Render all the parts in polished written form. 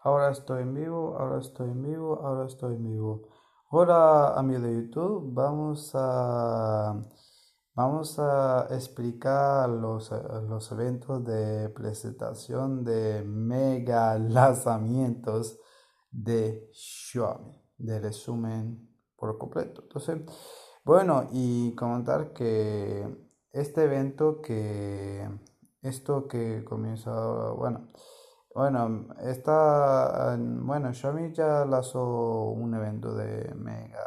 Ahora estoy en vivo, ahora estoy en vivo, ahora estoy en vivo. Hola amigos de YouTube, vamos a explicar los eventos de presentación de Megalanzamientos de Xiaomi, de resumen por completo. Entonces, bueno, y comentar que este evento esto que comienza ahora, bueno, Xiaomi ya lanzó un evento de mega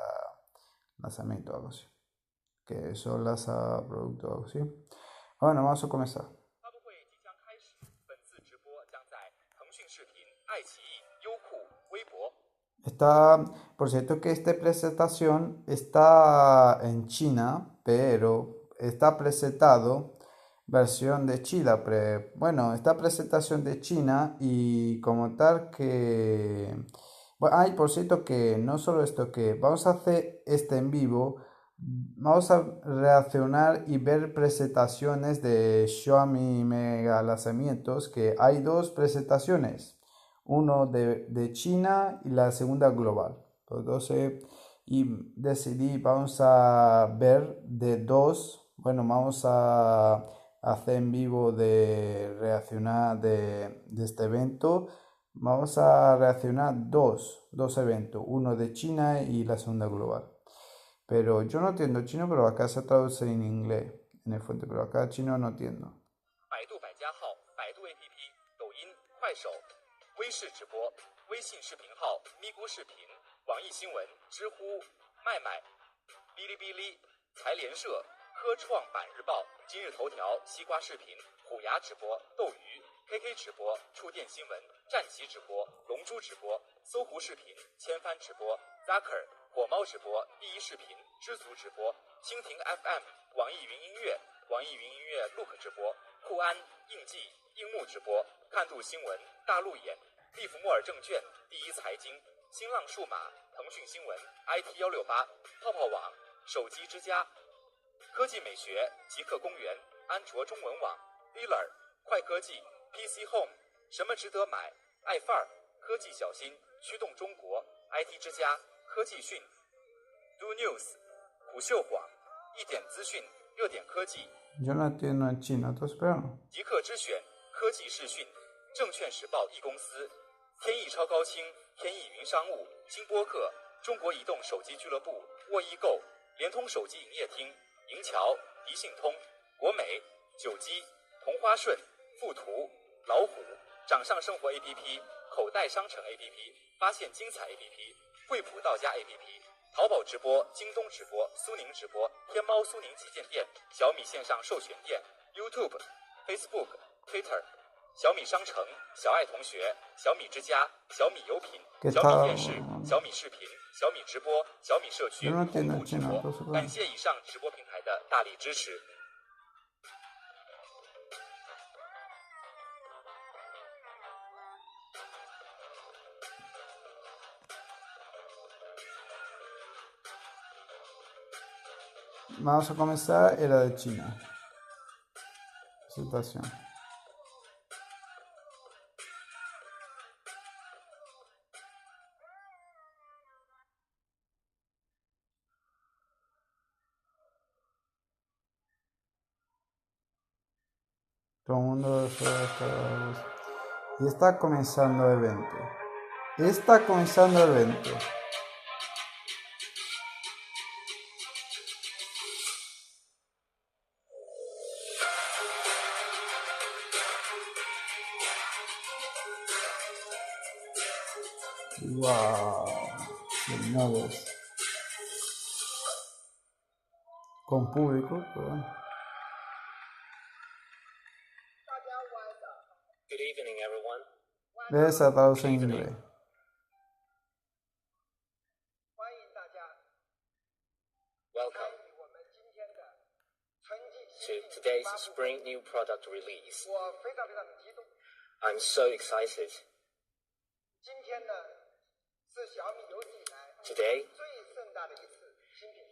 lanzamiento, algo así, que eso lanza producto, algo así. Bueno, vamos a comenzar. Está, por cierto que esta presentación está en China, pero está presentado versión de China. Bueno, esta presentación de China y como tal que... Bueno, ay, por cierto que no solo esto, que vamos a hacer este en vivo, vamos a reaccionar y ver presentaciones de Xiaomi Mega Lanzamientos, que hay dos presentaciones, uno de China y la segunda global. Entonces, y decidí, vamos a ver de dos, bueno, vamos a hacer en vivo de reaccionar de este evento. Vamos a reaccionar dos eventos, uno de China y la segunda global. Pero yo no entiendo chino, pero acá se traduce en inglés, en el fuente, pero acá chino no entiendo. 百度百家号、百度 APP、抖音、快手、微视直播、微信视频号、咪咕视频、网易新闻、知乎、麦麦、哔哩哔哩、财联社、科创板日报、今日头条、西瓜视频、虎牙直播、斗鱼、KK 直播、触电新闻、战旗直播、龙珠直播、搜狐视频、千帆直播、Zaker、火猫直播、第一视频、知足直播、蜻蜓 FM、网易云音乐、网易云音乐 Look 直播、酷安、印记、樱木直播、看度新闻、大陆眼、利弗莫尔证券、第一财经、新浪数码、腾讯新闻、IT 168、泡泡网、手机之家、科技美学、极客公园、安卓中文网、Dealer、快科技、PC Home、什么值得买、爱范儿、科技小新、驱动中国、IT 之家、科技讯、Do News、虎嗅网、一点资讯、热点科技。Yo no entiendo en chino, ¿tú esperas? 极客之选、科技视讯、证券时报 E 公司、天翼超高清、天翼云商务、新播客、中国移动手机俱乐部、沃易购、联通手机营业厅、银桥、宜信通、国美、九机、同花顺、富途、老虎、掌上生活 APP、口袋商城 APP、发现精彩 APP、惠普到家 APP、淘宝直播、京东直播、苏宁直播、天猫苏宁旗舰店、小米线上授权店、YouTube、Facebook、Twitter、小米商城、小爱同学、小米之家、小米有品、小米电视、小米视频、小米直播、小米社区、同步直播。感谢以上直播平台的大力支持。Vamos a comenzar era de China. Presentación. Todo el mundo y está comenzando el evento. Está comenzando el evento. Wow, señores. Con público, pero bueno. Good evening, everyone. Esa traduce en inglés. Welcome to today's spring new product release. I'm so excited. Today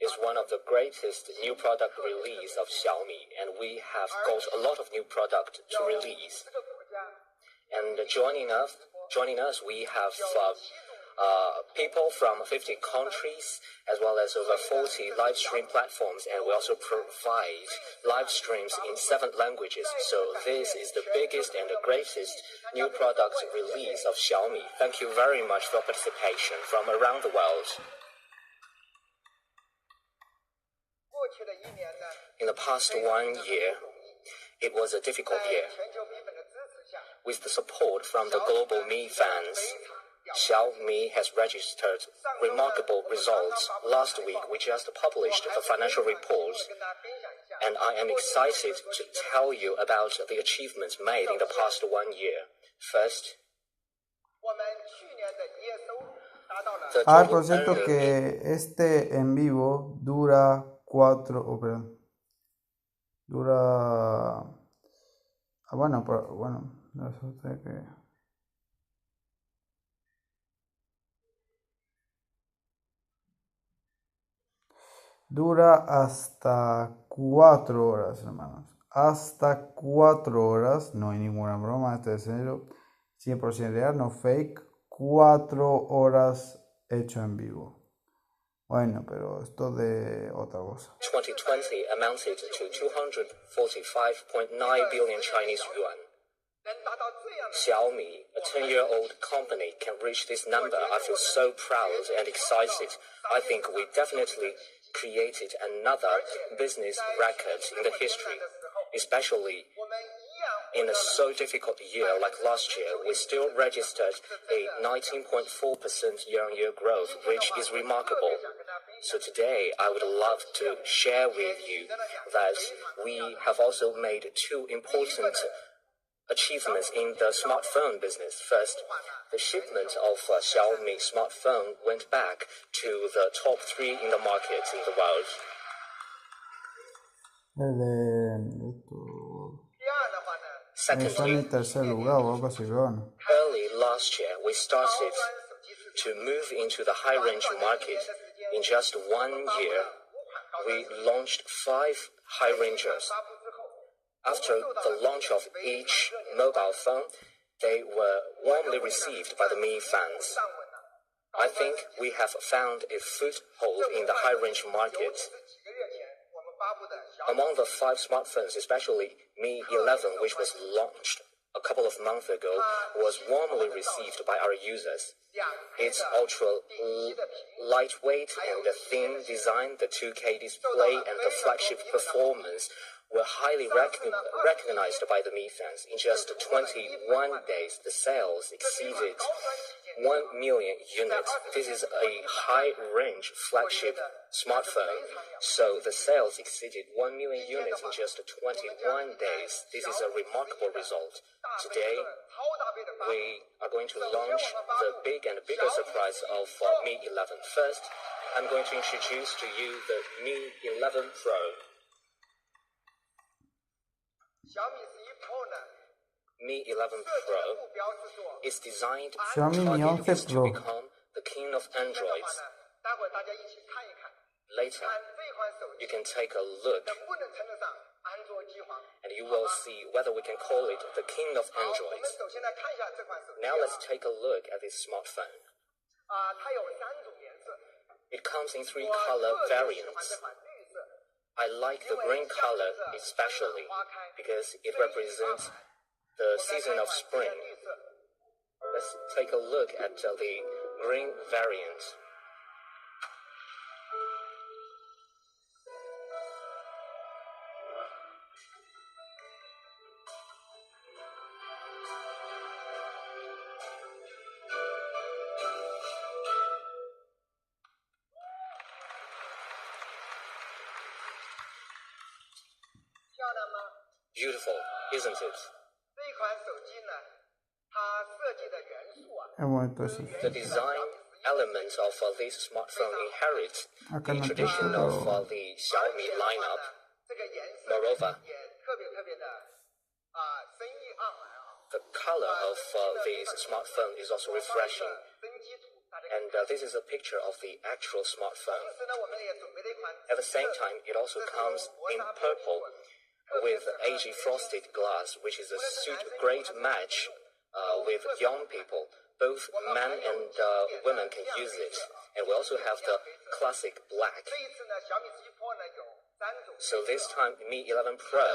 is one of the greatest new product release of Xiaomi, and we have got a lot of new product to release. And joining us, we have people from 50 countries, as well as over 40 live stream platforms, and we also provide live streams in 7 languages. So this is the biggest and the greatest new product release of Xiaomi. Thank you very much for your participation from around the world. In the past 1 year, it was a difficult year. With the support from the global Mi fans, Xiaomi has registered remarkable results. Last week, we just published the financial report, and I am excited to tell you about the achievements made in the past 1 year. First, por cierto que este en vivo dura 4, eso sé que dura hasta 4 horas, hermanos. Hasta 4 horas, no hay ninguna broma, este es serio, 100% real, no fake. 4 horas hecho en vivo. Bueno, pero esto de otra cosa. 2020 amounted to 245.9 billion Chinese yuan. Xiaomi, a 10-year-old company, can reach this number. I feel so proud and excited. I think we definitely created another business record in the history, especially in a so difficult year like last year. We still registered a 19.4% year-on-year growth, which is remarkable. So today, I would love to share with you that we have also made 2 important achievements in the smartphone business. First, the shipment of Xiaomi smartphone went back to the top 3 in the market in the world. Secondly, early last year, we started to move into the high-range market. In just 1 year, we launched 5 high-rangers. After the launch of each mobile phone, they were warmly received by the Mi fans. I think we have found a foothold in the high-range market. Among the 5 smartphones, especially Mi 11, which was launched a couple of months ago, was warmly received by our users. Its ultra lightweight and the thin design, the 2K display, and the flagship performance were highly recognized by the Mi fans. In just 21 days, the sales exceeded 1 million units. This is a high-range flagship smartphone, so the sales exceeded 1 million units in just 21 days. This is a remarkable result. Today, we are going to launch the big and bigger surprise of Mi 11. First, I'm going to introduce to you the Mi 11 Pro. Mi 11 Pro is designed to become the king of Androids. Later, you can take a look and you will see whether we can call it the king of Androids. Now let's take a look at this smartphone. It comes in 3 color variants. I like the green color especially because it represents the season of spring. Let's take a look at the green variant. Beautiful, isn't it? The design elements of this smartphone inherit the tradition of the Xiaomi lineup. Moreover, the color of this smartphone is also refreshing. And this is a picture of the actual smartphone. At the same time, it also comes in purple with aged frosted glass, which is a great match with young people. Both men and women can use it. And we also have the classic black. So this time, Mi 11 Pro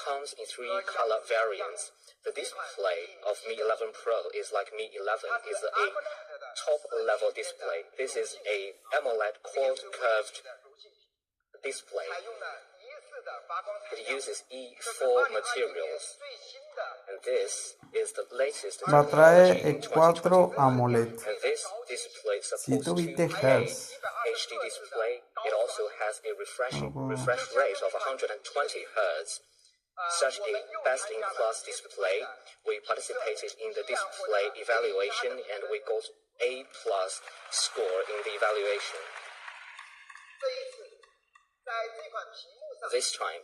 comes in 3 color variants. The display of Mi 11 Pro is like Mi 11, is a top-level display. This is a AMOLED quad-curved display. It uses E4 materials. And this is the latest Trae technology in 4 2021. AMOLED. And this display Si supports tú viste 2K Hertz, HD display. It also has a refresh rate of 120 Hz. Such a best-in-class display. We participated in the display evaluation and we got A+ score in the evaluation. This time,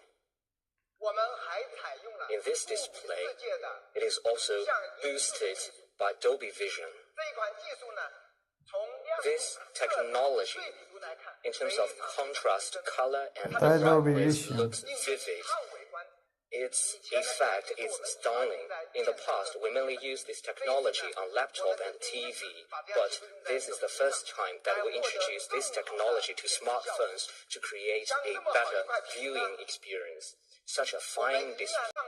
in this display, it is also boosted by Dolby Vision. This technology, in terms of contrast, color, and brightness, looks vivid. Its effect is stunning. In the past, we mainly used this technology on laptop and TV, but this is the first time that we introduced this technology to smartphones to create a better viewing experience. Such a fine display.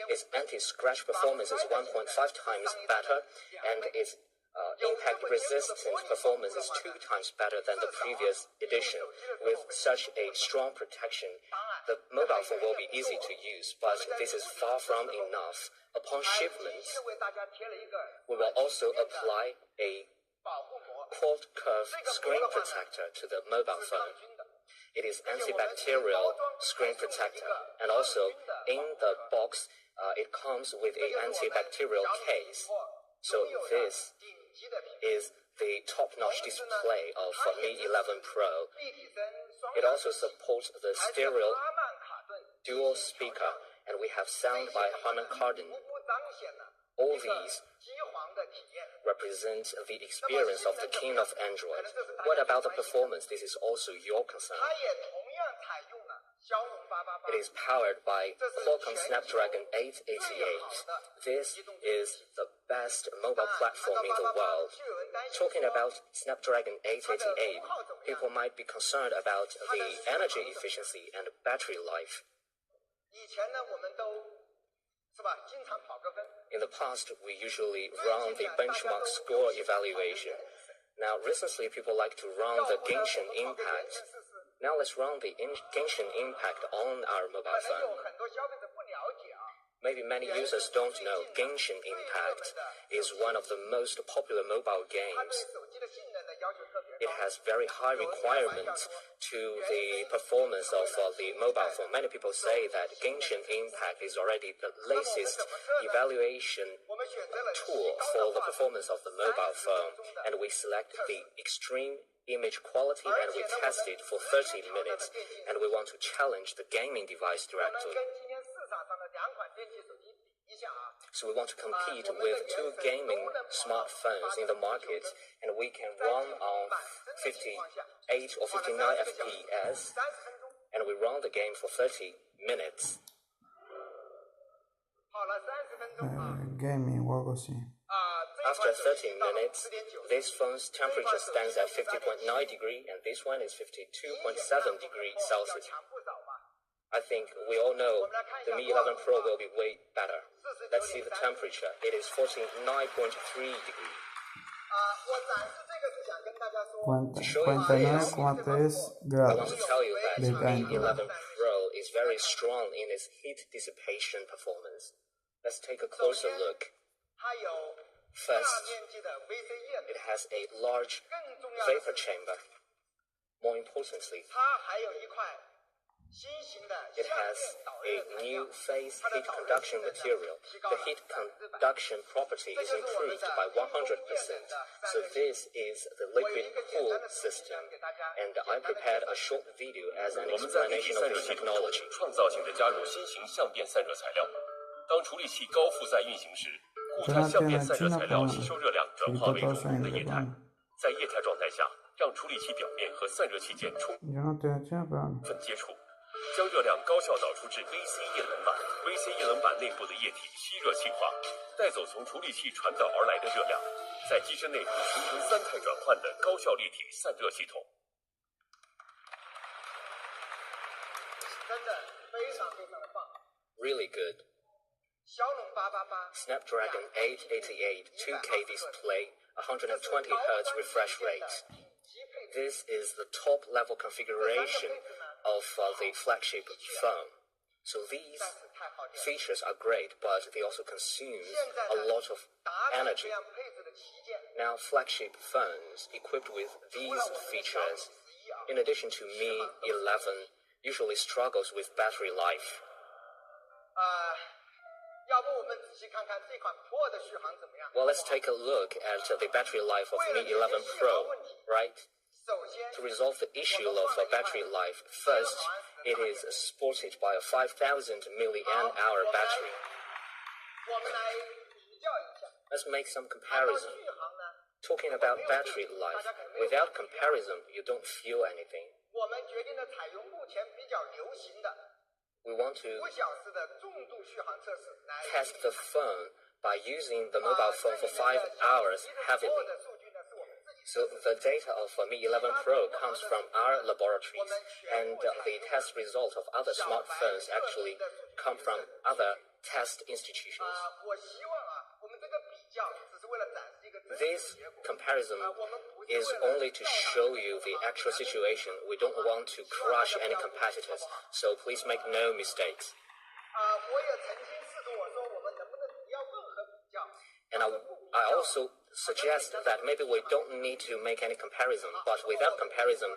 Its anti-scratch performance is 1.5 times better, and its impact-resistant performance is 2 times better than the previous edition. With such a strong protection, the mobile phone will be easy to use, but this is far from enough. Upon shipment, we will also apply a quad-curve screen protector to the mobile phone. It is antibacterial screen protector, and also in the box, it comes with an antibacterial case. So this is the top-notch display of Mi 11 Pro. It also supports the stereo dual speaker, and we have sound by Harman Kardon. All these represent the experience of the king of Android. What about the performance? This is also your concern. It is powered by Qualcomm Snapdragon 888. This is the best mobile platform in the world. Talking about Snapdragon 888, people might be concerned about the energy efficiency and battery life. In the past, we usually run the benchmark score evaluation. Now, recently, people like to run the Genshin Impact. Now, let's run the Genshin Impact on our mobile phone. Maybe many users don't know Genshin Impact is one of the most popular mobile games. It has very high requirements to the performance of the mobile phone. Many people say that Genshin Impact is already the latest evaluation tool for the performance of the mobile phone. And we select the extreme image quality and we test it for 30 minutes. And we want to challenge the gaming device directly. So we want to compete with 2 gaming smartphones in the market, and we can run on 58 or 59 FPS, and we run the game for 30 minutes. Gaming o algo así. After 30 minutes, this phone's temperature stands at 50.9 degrees, and this one is 52.7 degrees Celsius. I think we all know the Mi 11 Pro will be way better. Let's see the temperature. It is 49.3 degrees. To show you this, 49,3 I want to grados tell you that de Mi 11 temperatura. Pro is very strong in its heat dissipation performance. Let's take a closer look. First, it has a large vapor chamber. More importantly, it has a new phase heat conduction material. The heat conduction property is improved by 100%. So this is the liquid cool system. And I prepared a short video as an explanation of this technology. 创造性的加入新型相变散热材料。当处理器高负载运行时，固态相变散热材料吸收热量转化为熔融的液态。在液态状态下，让处理器表面和散热器件充分接触。将热量高效导出至 VC 液冷板，VC 液冷板内部的液体吸热气化，带走从处理器传导而来的热量，在机身内部形成三态转换的高效立体散热系统。真的非常非常的棒。 Really good. 骁龙888 Snapdragon 888 2K display, 120 Hz refresh rate. This is the top-level configuration of the flagship phone. So these features are great, but they also consume a lot of energy. Now, flagship phones equipped with these features, in addition to Mi 11, usually struggles with battery life. 要不我们仔细看看这款 Pro 的续航怎么样？ Well, let's take a look at the battery life of Mi 11 Pro, right? 首先 To resolve the issue of battery life, first, it is supported by a 5,000 milliamp-hour battery. 我们来比较一下， Let's make some 说 comparison. 续航呢， Talking about battery life, without comparison, you don't feel anything. 我们决定了采用目前比较流行的 We want to 5小时的重度续航测试来 test the phone by using the mobile phone for 5 hours 所有 heavily. 的数据呢是我们自己 So the data of Mi 11 Pro comes from our laboratories, and the test result of other smartphones actually come from other test institutions. 我希望我们这个比较只是为了展示一个真实 This 的结果。 comparison 我们不是 is 为了 only to show you the actual situation. We don't want to crush any competitors, so please make no mistakes. 我也曾经试图我说我们能不能不要任何比较， And I also suggest that maybe we don't need to make any comparison, but without comparison,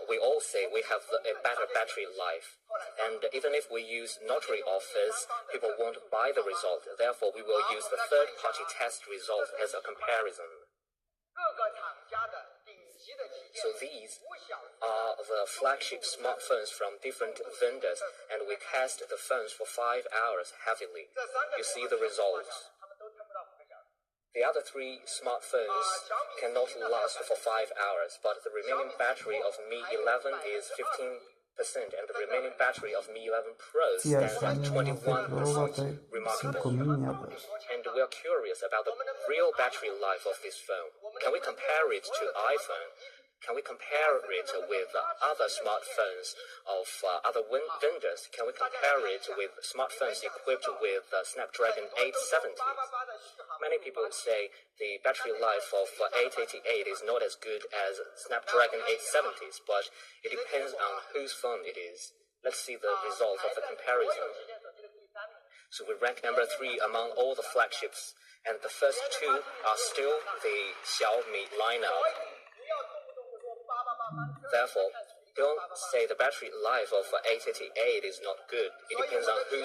we all say we have a better battery life. And even if we use notary offers, people won't buy the result. Therefore, we will use the third-party test result as a comparison. 各个厂家的顶级的旗舰 So these 5小时 are the flagship smartphones from different vendors, and we test the phones for 5 hours heavily. 这3个 You see the results. 他们都撑不到5个小时。 The other 3 smartphones cannot last for 5 hours, but the remaining battery of Mi 11 is 15%, and the remaining battery of Mi 11 Pro stands at 21%. Remarkable. And we are curious about the real battery life of this phone. Can we compare it to iPhone? Can we compare it with other smartphones of other vendors? Can we compare it with smartphones equipped with Snapdragon 870? 888的续航 Many people say the battery life of 888 is not as good as Snapdragon 870s, but it depends on whose phone it is. Let's see the result of the comparison. 旗舰手机的第3名。 So we rank number 3 among all the flagships, and the first 2 are still the Xiaomi lineup. 不要动不动就说888。 Therefore, don't say the battery life of 888 is not good. It depends on who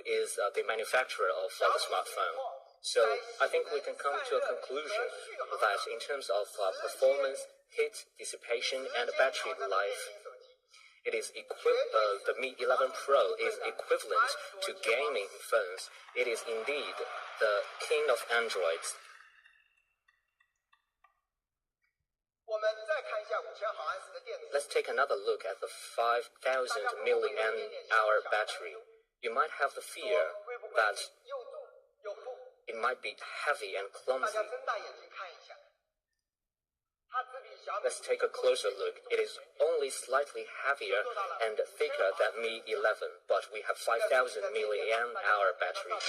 is the manufacturer of the smartphone. So I think we can come to a conclusion that in terms of performance, heat dissipation, and battery life, it is the Mi 11 Pro is equivalent to gaming phones. It is indeed the king of Androids. 我们再看一下5000毫安时的电池。 Let's take another look at the 5,000 milliamp-hour battery. You might have the fear 会不会 that 又重又厚？ it might be heavy and 大 clumsy. 家睁大眼睛看一下，它只比小米 Let's take a closer look. It is only slightly heavier and thicker than Mi 11, but we have 5,000 milliamp-hour battery.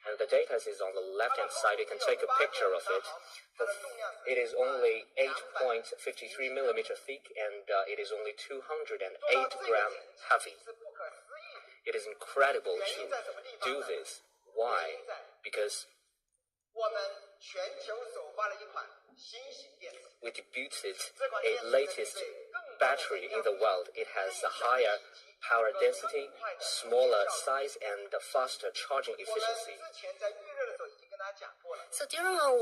And the data is on the left-hand side. You can take a picture of it. It is only 8.53 millimeter thick, and it is only 208 grams heavy. 是不可思议的。 It is incredible to do this. Why? Because 我们全球首发了一款新型电池， we debuted a latest battery in the world. It has a higher power density, smaller size, and faster charging 我们 efficiency. 之前在预热的时候已经跟大家讲过了。So during our